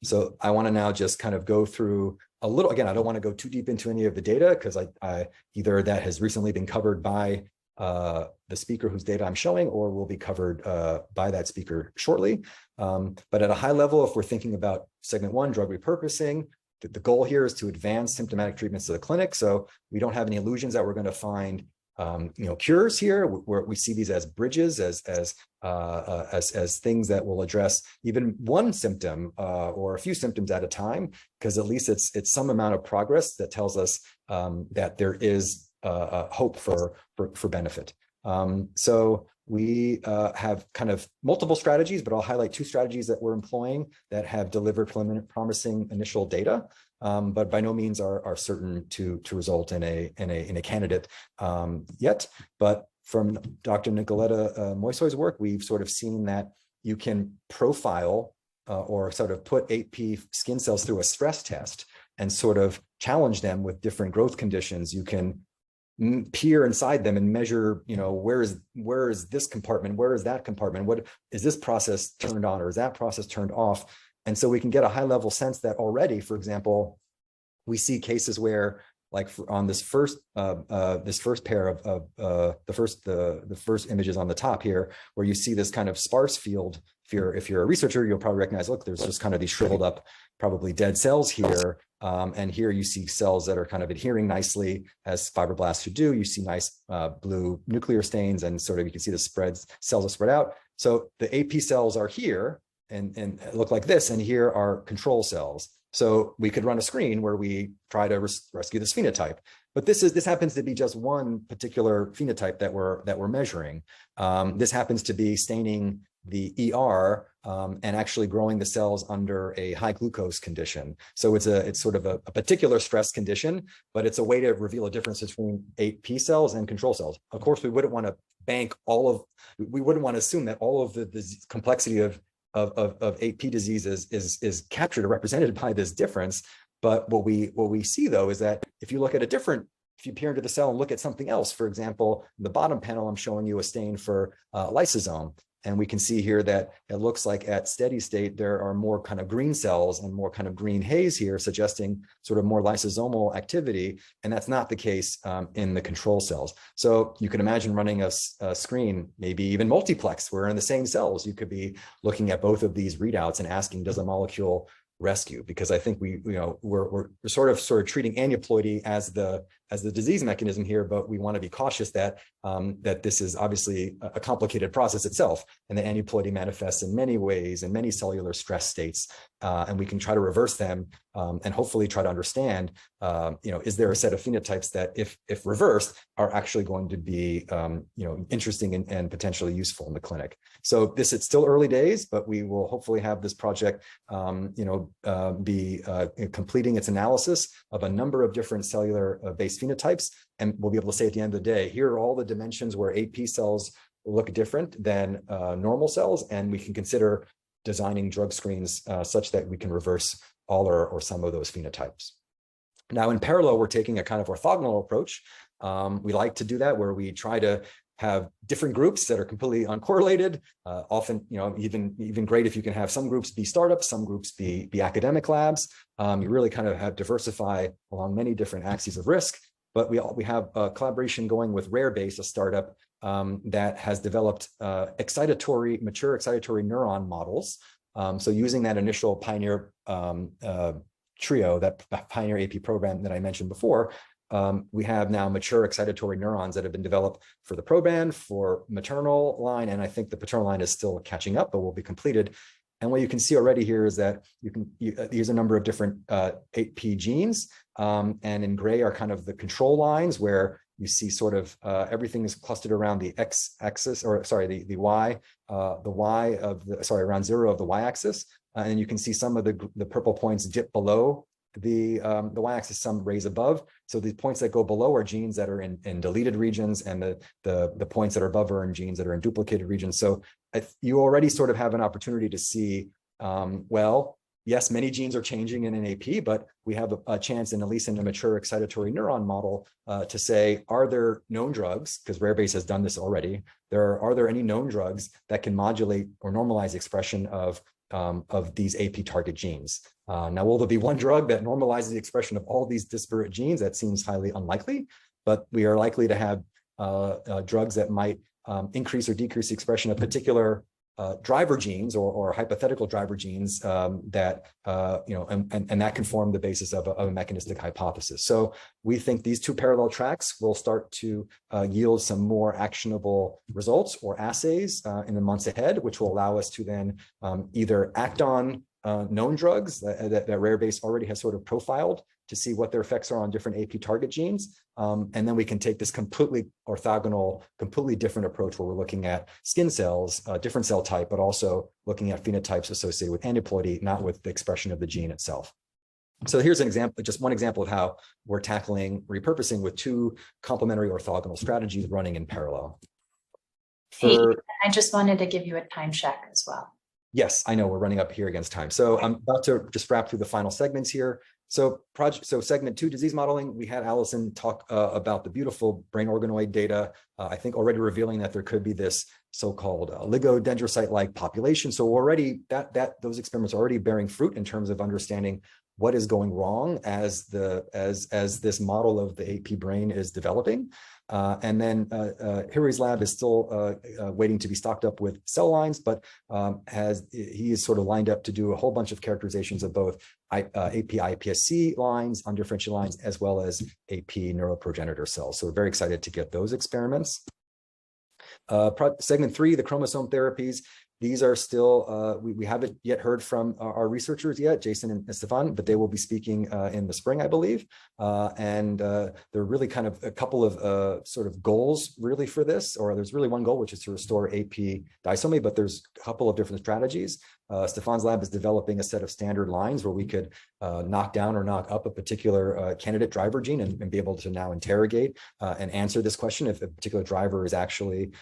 Speaker 1: So I want to now just kind of go through a little, again, I don't want to go too deep into any of the data because I either that has recently been covered by the speaker whose data I'm showing, or will be covered by that speaker shortly. But at a high level, if we're thinking about segment 1, drug repurposing, the goal here is to advance symptomatic treatments to the clinic. So we don't have any illusions that we're going to find cures here. We see these as bridges, as things that will address even one symptom or a few symptoms at a time, because at least it's some amount of progress that tells us that there is hope for benefit. So we have kind of multiple strategies, but I'll highlight 2 strategies that we're employing that have delivered promising initial data, but by no means are certain to result in a candidate yet. But from Dr. Nicoletta Moisoy's work, we've sort of seen that you can profile or sort of put 8P skin cells through a stress test and sort of challenge them with different growth conditions. You can peer inside them and measure, where is this compartment, where is that compartment, what is this process turned on or is that process turned off? And so we can get a high level sense that already, for example, we see cases where, like on this first pair of the first images on the top here, where you see this kind of sparse field. If you're a researcher, you'll probably recognize, look, there's just kind of these shriveled up, probably dead cells here. And here you see cells that are kind of adhering nicely, as fibroblasts should do. You see nice blue nuclear stains, and sort of you can see the cells are spread out. So the AP cells are here and look like this, and here are control cells. So we could run a screen where we try to rescue this phenotype. But this happens to be just one particular phenotype that we're measuring. This happens to be staining the ER and actually growing the cells under a high glucose condition. So it's sort of a particular stress condition, but it's a way to reveal a difference between 8P cells and control cells. Of course, we wouldn't want to we wouldn't want to assume that all of the complexity of 8P disease is captured or represented by this difference. But what we see though is that if you look at if you peer into the cell and look at something else, for example, in the bottom panel, I'm showing you a stain for lysosome. And we can see here that it looks like at steady state, there are more kind of green cells and more kind of green haze here, suggesting sort of more lysosomal activity. And that's not the case in the control cells. So you can imagine running a screen, maybe even multiplex, where in the same cells, you could be looking at both of these readouts and asking, does a molecule rescue? Because I think we're sort of treating aneuploidy as the disease mechanism here, but we want to be cautious that that this is obviously a complicated process itself, and the aneuploidy manifests in many ways, in many cellular stress states, and we can try to reverse them and hopefully try to understand, is there a set of phenotypes that, if reversed, are actually going to be interesting and potentially useful in the clinic. So it's still early days, but we will hopefully have this project be completing its analysis of a number of different cellular based phenotypes, and we'll be able to say at the end of the day, here are all the dimensions where 8P cells look different than normal cells, and we can consider designing drug screens such that we can reverse all or some of those phenotypes. Now, in parallel, we're taking a kind of orthogonal approach. We like to do that, where we try to have different groups that are completely uncorrelated. Often, even great if you can have some groups be startups, some groups be academic labs. You really kind of have diversify along many different axes of risk. But we have a collaboration going with RareBase, a startup that has developed mature excitatory neuron models. So using that initial Pioneer trio, that Pioneer AP program that I mentioned before, we have now mature excitatory neurons that have been developed for the proband, for maternal line, and I think the paternal line is still catching up, but will be completed. And what you can see already here is that use a number of different 8P genes, and in gray are kind of the control lines, where you see sort of everything is clustered around the x-axis, or sorry, the y, around 0 of the y-axis, and you can see some of the purple points dip below the y-axis, some raise above. So the points that go below are genes that are in deleted regions, and the points that are above are in genes that are in duplicated regions. So you already sort of have an opportunity to see, well, yes, many genes are changing in an AP, but we have a chance, at least in a mature excitatory neuron model, to say, are there known drugs, because RareBase has done this already, are there any known drugs that can modulate or normalize the expression of of these AP target genes. Now, will there be one drug that normalizes the expression of all these disparate genes? That seems highly unlikely, but we are likely to have drugs that might increase or decrease the expression of particular driver genes or hypothetical driver genes that and that can form the basis of a mechanistic hypothesis. So we think these two parallel tracks will start to yield some more actionable results or assays in the months ahead, which will allow us to then either act on known drugs that Rarebase already has sort of profiled to see what their effects are on different AP target genes. And then we can take this completely orthogonal, completely different approach where we're looking at skin cells, different cell type, but also looking at phenotypes associated with aneuploidy, not with the expression of the gene itself. So here's an example, just one example of how we're tackling repurposing with two complementary orthogonal strategies running in parallel.
Speaker 4: Hey, I just wanted to give you a time check as well.
Speaker 1: Yes, I know we're running up here against time. So I'm about to just wrap through the final segments here. So segment 2, disease modeling, we had Allison talk about the beautiful brain organoid data, I think already revealing that there could be this so-called oligodendrocyte-like population. So already those experiments are already bearing fruit in terms of understanding what is going wrong as this model of the AP brain is developing. And then Hiri's lab is still waiting to be stocked up with cell lines, but he is sort of lined up to do a whole bunch of characterizations of both AP-iPSC lines, undifferentiated lines, as well as AP neuroprogenitor cells. So we're very excited to get those experiments. Segment 3, the chromosome therapies. These are still, we haven't yet heard from our researchers yet, Jason and Stefan, but they will be speaking in the spring, I believe. And there are really kind of a couple of sort of goals really for this, or there's really one goal, which is to restore AP disomy, but there's a couple of different strategies. Stefan's lab is developing a set of standard lines where we could knock down or knock up a particular candidate driver gene and be able to now interrogate and answer this question if a particular driver is actually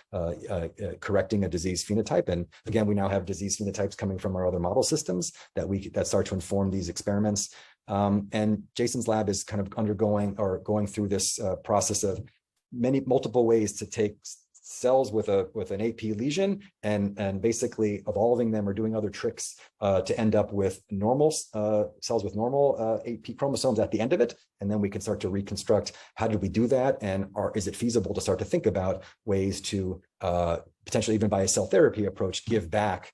Speaker 1: correcting a disease phenotype. And again, we now have disease phenotypes coming from our other model systems that start to inform these experiments. And Jason's lab is kind of undergoing or going through this process of multiple ways to take cells with an AP lesion and basically evolving them or doing other tricks to end up with normal cells with normal AP chromosomes at the end of it. And then we can start to reconstruct how did we do that, and is it feasible to start to think about ways to potentially even by a cell therapy approach give back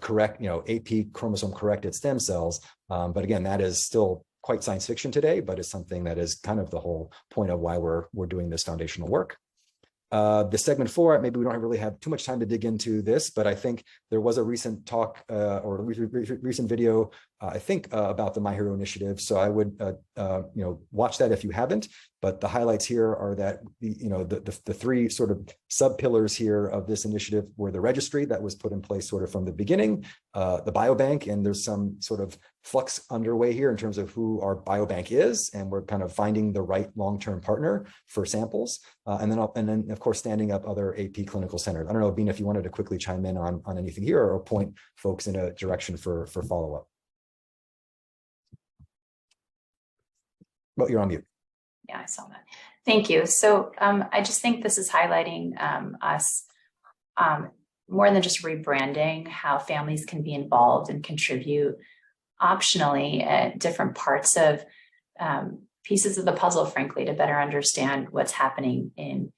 Speaker 1: correct AP chromosome corrected stem cells. But again, that is still quite science fiction today, but it's something that is kind of the whole point of why we're doing this foundational work. The segment 4, maybe we don't really have too much time to dig into this, but I think there was a recent talk or recent video, I think, about the My Hero initiative. So I would, watch that if you haven't. But the highlights here are that the three sort of sub pillars here of this initiative were the registry that was put in place sort of from the beginning, the biobank, and there's some sort of flux underway here in terms of who our biobank is, and we're kind of finding the right long-term partner for samples, and then of course standing up other AP clinical centers. I don't know, Bean, if you wanted to quickly chime in on anything here or point folks in a direction for follow-up. Well, you're on mute.
Speaker 4: Yeah, I saw that. Thank you. So I just think this is highlighting us more than just rebranding, how families can be involved and contribute optionally at different parts of pieces of the puzzle, frankly, to better understand what's happening in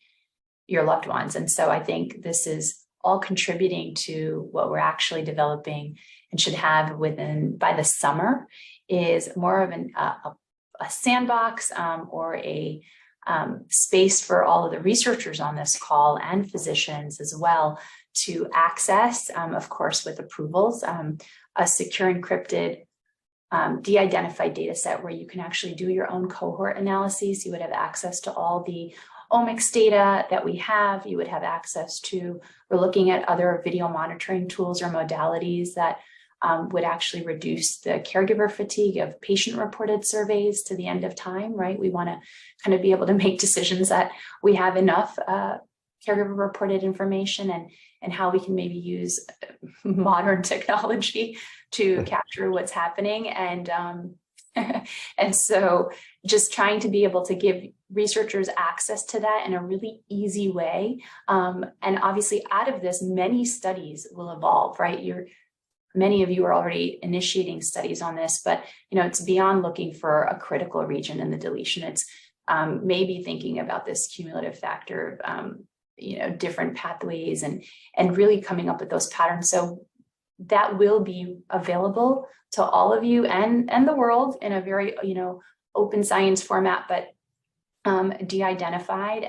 Speaker 4: your loved ones. And so I think this is all contributing to what we're actually developing and should have by the summer is more of a sandbox or a space for all of the researchers on this call and physicians as well to access, of course, with approvals, a secure encrypted de-identified data set where you can actually do your own cohort analyses. You would have access to all the omics data that we have. You would have access to, we're looking at other video monitoring tools or modalities that would actually reduce the caregiver fatigue of patient-reported surveys to the end of time, right? We want to kind of be able to make decisions that we have enough caregiver-reported information and how we can maybe use modern technology to capture what's happening. And so just trying to be able to give researchers access to that in a really easy way. And obviously out of this, many studies will evolve, right? many of you are already initiating studies on this, but it's beyond looking for a critical region in the deletion. It's maybe thinking about this cumulative factor of different pathways and really coming up with those patterns. So that will be available to all of you and the world in a very open science format, but de-identified,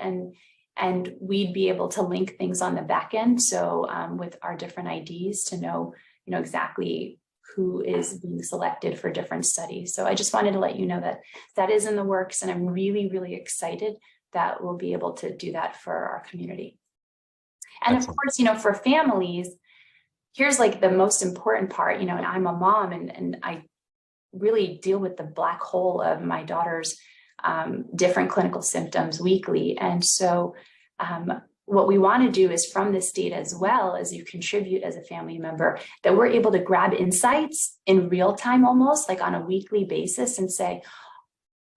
Speaker 4: and we'd be able to link things on the back end. So with our different IDs to know exactly who is being selected for different studies. So I just wanted to let you know that that is in the works, and I'm really, really excited that we'll be able to do that for our community. And of course, for families, here's like the most important part, and I'm a mom and I really deal with the black hole of my daughter's different clinical symptoms weekly. And so what we want to do is, from this data, as well as you contribute as a family member, that we're able to grab insights in real time, almost like on a weekly basis, and say,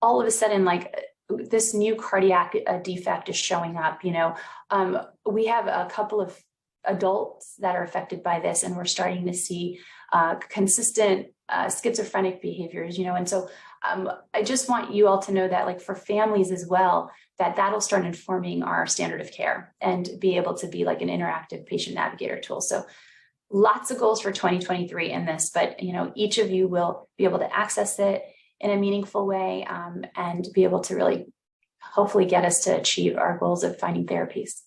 Speaker 4: all of a sudden, like, this new cardiac defect is showing up. We have a couple of adults that are affected by this, and we're starting to see consistent schizophrenic behaviors, and so I just want you all to know that, like, for families as well, that'll start informing our standard of care and be able to be like an interactive patient navigator tool. So lots of goals for 2023 in this, but each of you will be able to access it in a meaningful way, and be able to really hopefully get us to achieve our goals of finding therapies.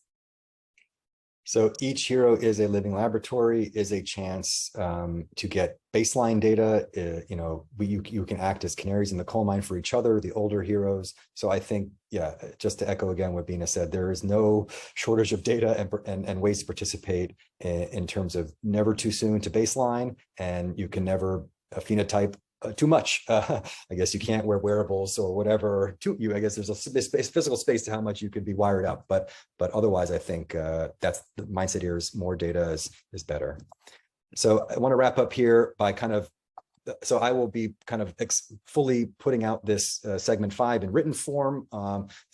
Speaker 1: So each hero is a living laboratory, is a chance to get baseline data. You can act as canaries in the coal mine for each other, the older heroes. So I think, yeah, just to echo again what Bina said, there is no shortage of data and ways to participate in terms of never too soon to baseline, and you can never phenotype too much. I guess you can't wear wearables or whatever. I guess there's a physical space to how much you could be wired up, but otherwise, I think that's the mindset here: is more data is better. So I want to wrap up here by so I will be fully putting out this segment 5 in written form,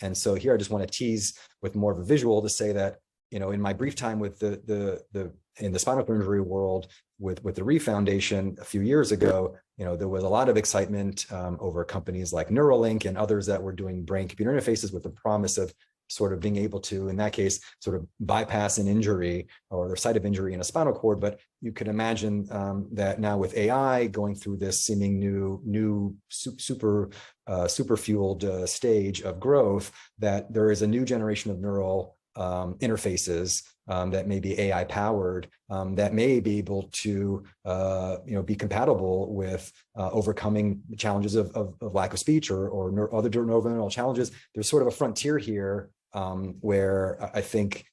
Speaker 1: and so here I just want to tease with more of a visual to say that in my brief time with in the spinal cord injury world with the Re Foundation a few years ago, there was a lot of excitement over companies like Neuralink and others that were doing brain-computer interfaces with the promise of sort of being able to, in that case, sort of bypass an injury or the site of injury in a spinal cord. But you could imagine that now with AI going through this seeming new super fueled stage of growth, that there is a new generation of neural interfaces that may be AI powered, that may be able to be compatible with overcoming challenges of lack of speech or other neuronal challenges. There's sort of a frontier here where I think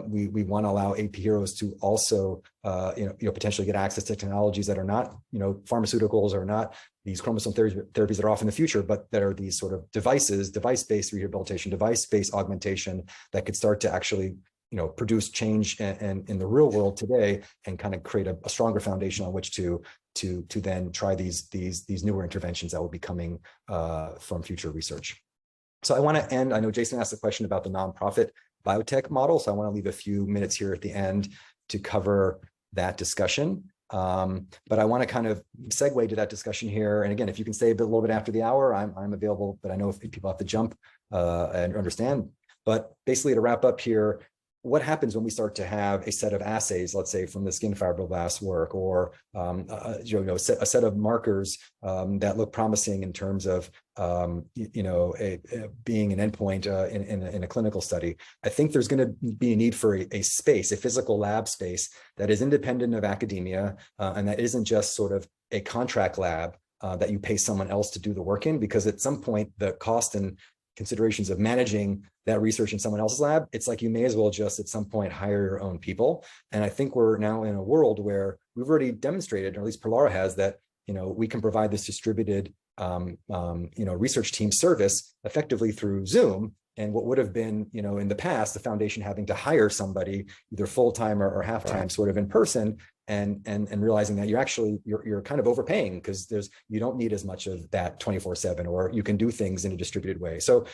Speaker 1: we want to allow AP heroes to also potentially get access to technologies that are not pharmaceuticals, or not these chromosome therapies that are off in the future, but that are these sort of device-based rehabilitation, device-based augmentation that could start to actually produce change and in the real world today, and kind of create a stronger foundation on which to then try these newer interventions that will be coming from future research. So I want to end. I know Jason asked a question about the nonprofit biotech model, so I want to leave a few minutes here at the end to cover that discussion. But I want to kind of segue to that discussion here. And again, if you can stay a little bit after the hour, I'm available, but I know if people have to jump and understand. But basically, to wrap up here, what happens when we start to have a set of assays, let's say from the skin fibroblast work, or a set of markers that look promising in terms of being an endpoint in a clinical study? I think there's going to be a need for a space, a physical lab space that is independent of academia, and that isn't just sort of a contract lab that you pay someone else to do the work in, because at some point the cost and considerations of managing that research in someone else's lab, it's like you may as well just at some point hire your own people. And I think we're now in a world where we've already demonstrated, or at least Perlara has, that we can provide this distributed research team service effectively through Zoom. And what would have been, in the past, the foundation having to hire somebody either full-time or half-time sort of in person, and realizing that you're kind of overpaying, because you don't need as much of that 24/7, or you can do things in a distributed way. So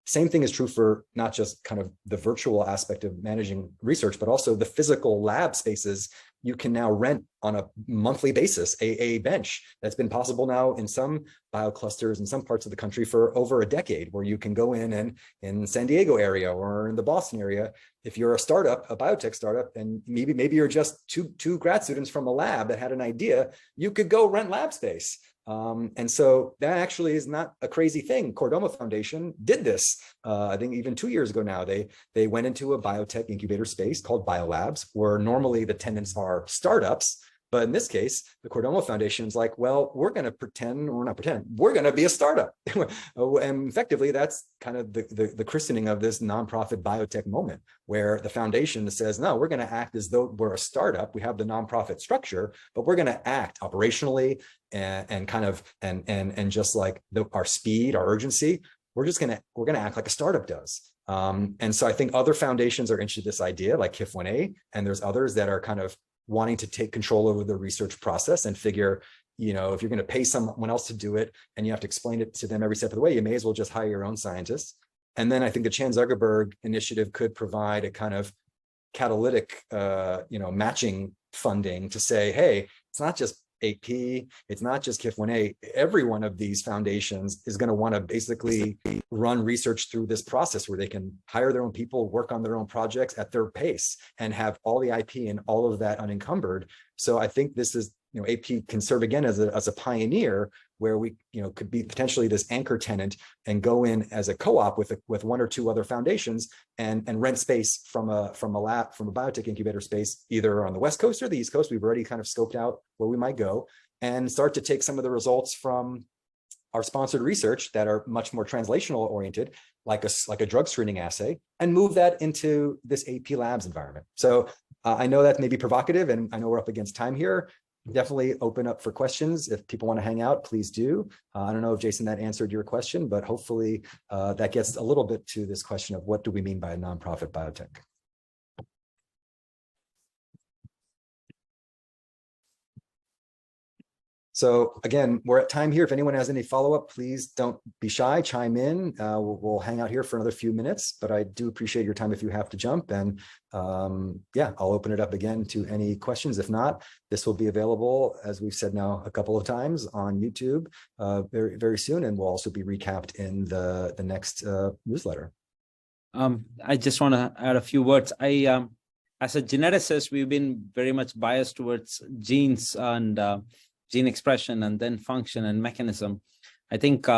Speaker 1: Same thing is true for not just kind of the virtual aspect of managing research, but also the physical lab spaces. You can now rent on a monthly basis a bench. That's been possible now in some bioclusters in some parts of the country for over a decade, where you can go in and San Diego area or in the Boston area. If you're a startup, a biotech startup, and maybe you're just two grad students from a lab that had an idea, you could go rent lab space. And so that actually is not a crazy thing. Chordoma Foundation did this, I think even 2 years ago now. They went into a biotech incubator space called biolabs, where normally the tenants are startups. But in this case, the Chordoma Foundation is like, well, we're going to pretend, or not pretend, we're going to be a startup. And effectively, that's kind of the christening of this nonprofit biotech moment, where the foundation says, no, we're going to act as though we're a startup. We have the nonprofit structure, but we're going to act operationally and kind of, and just like our speed, our urgency, we're going to act like a startup does. And so I think other foundations are interested in this idea, like KIF1A, and there's others that are kind of wanting to take control over the research process and figure, you know, if you're going to pay someone else to do it and you have to explain it to them every step of the way, you may as well just hire your own scientists. And then I think the Chan Zuckerberg initiative could provide a kind of catalytic, matching funding to say, hey, it's not just AP, it's not just KIF1A. Every one of these foundations is going to want to basically run research through this process where they can hire their own people, work on their own projects at their pace, and have all the IP and all of that unencumbered. So I think this is, AP can serve again as a pioneer, where we, could be potentially this anchor tenant and go in as a co-op with one or two other foundations and rent space from a biotech incubator space, either on the West Coast or the East Coast. We've already kind of scoped out where we might go, and start to take some of the results from our sponsored research that are much more translational oriented, like a drug screening assay, and move that into this AP Labs environment. So I know that may be provocative, and I know we're up against time here. Definitely open up for questions. If people want to hang out, please do. I don't know if, Jason, that answered your question, but hopefully that gets a little bit to this question of what do we mean by a nonprofit biotech? So again, we're at time here. If anyone has any follow-up, please don't be shy, chime in. We'll hang out here for another few minutes, but I do appreciate your time if you have to jump. And yeah, I'll open it up again to any questions. If not, this will be available, as we've said now a couple of times, on YouTube very, very soon, and will also be recapped in the next newsletter.
Speaker 3: I just want to add a few words. As a geneticist, we've been very much biased towards genes and gene expression, and then function and mechanism. I think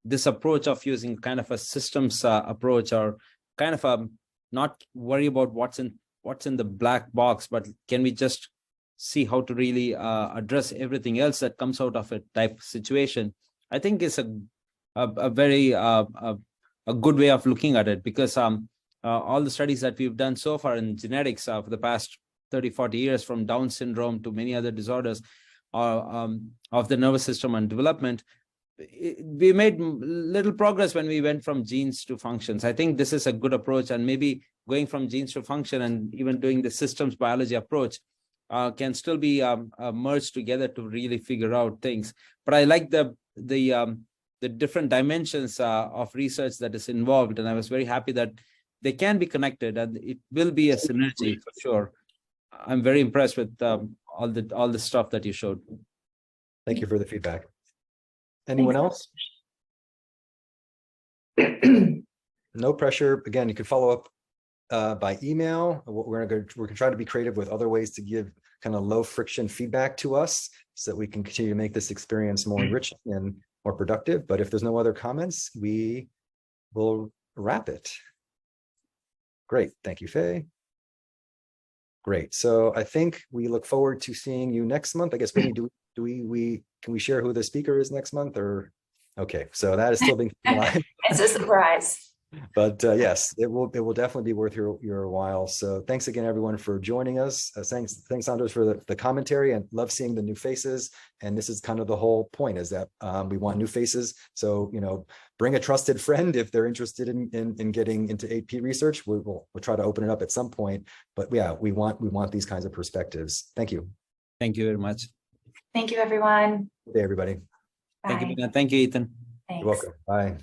Speaker 3: this approach of using kind of a systems approach, or kind of not worry about what's in the black box, but can we just see how to really address everything else that comes out of it type situation, I think is a very good way of looking at it, because all the studies that we've done so far in genetics for the past 30, 40 years, from Down syndrome to many other disorders of the nervous system and development, we made little progress when we went from genes to functions. I think this is a good approach, and maybe going from genes to function and even doing the systems biology approach can still be merged together to really figure out things. But I like the different dimensions of research that is involved, and I was very happy that they can be connected, and it will be a synergy for sure. I'm very impressed with all the stuff that you showed.
Speaker 1: Thank you for the feedback. Anyone else? No pressure. Again, you can follow up by email. We're going to try to be creative with other ways to give kind of low friction feedback to us, so that we can continue to make this experience more enriching and more productive. But if there's no other comments, we will wrap it. Great. Thank you, Faye. Great. So I think we look forward to seeing you next month. I guess, Brittany, can we share who the speaker is next month? Or okay, so that is still being live.
Speaker 4: It's a surprise.
Speaker 1: But yes, it will definitely be worth your while. So thanks again, everyone, for joining us. Thanks, Anders, for the commentary, and love seeing the new faces. And this is kind of the whole point, is that we want new faces. So, bring a trusted friend if they're interested in getting into AP research. We'll try to open it up at some point. But yeah, we want these kinds of perspectives. Thank you.
Speaker 3: Thank you very much.
Speaker 4: Thank you, everyone.
Speaker 1: Good day, everybody.
Speaker 4: Bye.
Speaker 3: Thank you, Ethan.
Speaker 4: Thanks.
Speaker 1: You're welcome. Bye.